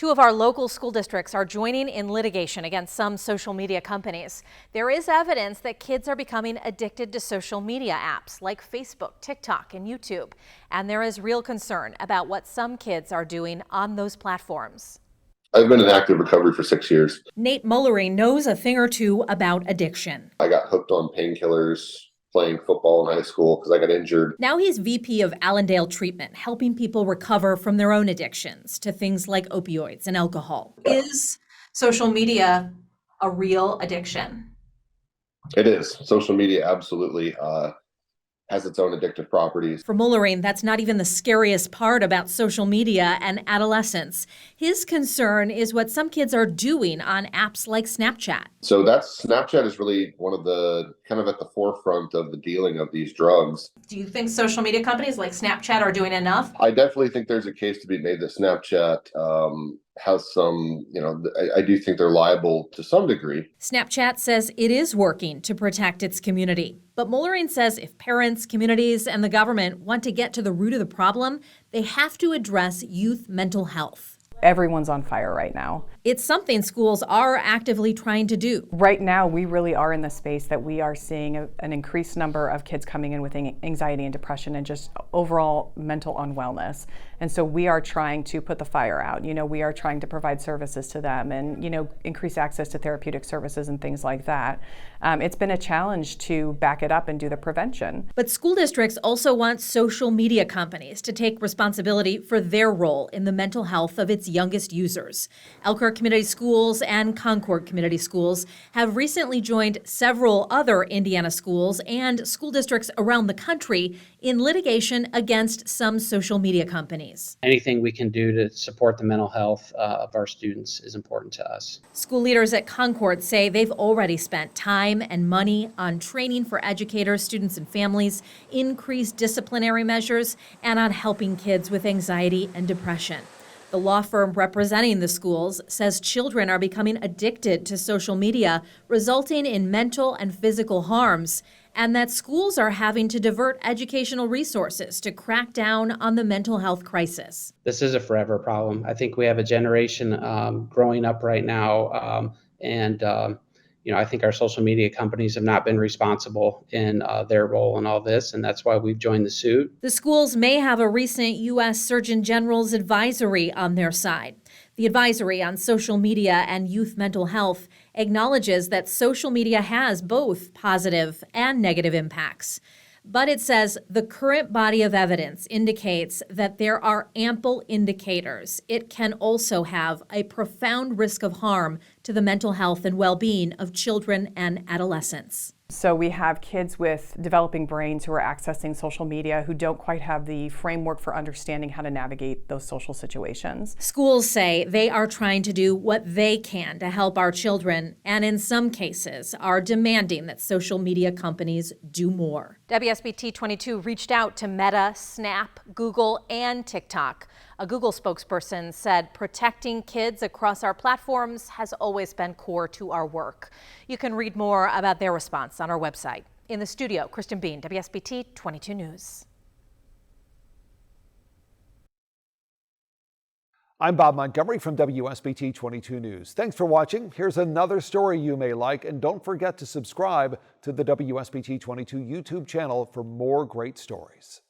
Two of our local school districts are joining in litigation against some social media companies. There is evidence that kids are becoming addicted to social media apps like Facebook, TikTok, and YouTube. And there is real concern about what some kids are doing on those platforms. I've been in active recovery for 6 years. Nate Mullery knows a thing or two about addiction. I got hooked on painkillers playing football in high school because I got injured. Now he's VP of Allendale Treatment, helping people recover from their own addictions to things like opioids and alcohol. Is social media a real addiction? It is. Social media absolutely has its own addictive properties. For Mullery, that's not even the scariest part about social media and adolescence. His concern is what some kids are doing on apps like Snapchat. So Snapchat is really one of the kind of at the forefront of the dealing of these drugs. Do you think social media companies like Snapchat are doing enough? I definitely think there's a case to be made that Snapchat has some, I do think they're liable to some degree. Snapchat says it is working to protect its community. But Mullery says if parents, communities, and the government want to get to the root of the problem, they have to address youth mental health. Everyone's on fire right now. It's something schools are actively trying to do. Right now, we really are in the space that we are seeing an increased number of kids coming in with anxiety and depression and just overall mental unwellness. And so we are trying to put the fire out. We are trying to provide services to them and, increase access to therapeutic services and things like that. It's been a challenge to back it up and do the prevention. But school districts also want social media companies to take responsibility for their role in the mental health of its youngest users. Elkhart Community Schools and Concord Community Schools have recently joined several other Indiana schools and school districts around the country in litigation against some social media companies. Anything we can do to support the mental health of our students is important to us. School leaders at Concord say they've already spent time and money on training for educators, students, and families, increased disciplinary measures, and on helping kids with anxiety and depression. The law firm representing the schools says children are becoming addicted to social media, resulting in mental and physical harms, and that schools are having to divert educational resources to crack down on the mental health crisis. This is a forever problem. I think we have a generation growing up right now, I think our social media companies have not been responsible in their role in all this, and that's why we've joined the suit. The schools may have a recent U.S. Surgeon General's advisory on their side. The advisory on social media and youth mental health acknowledges that social media has both positive and negative impacts. But it says the current body of evidence indicates that there are ample indicators it can also have a profound risk of harm to the mental health and well-being of children and adolescents. So we have kids with developing brains who are accessing social media who don't quite have the framework for understanding how to navigate those social situations. Schools say they are trying to do what they can to help our children, and in some cases are demanding that social media companies do more. WSBT-22 reached out to Meta, Snap, Google, and TikTok. A Google spokesperson said protecting kids across our platforms has always been core to our work. You can read more about their response on our website. In the studio, Kristen Bean, WSBT-22 News. I'm Bob Montgomery from WSBT-22 News. Thanks for watching. Here's another story you may like, and don't forget to subscribe to the WSBT-22 YouTube channel for more great stories.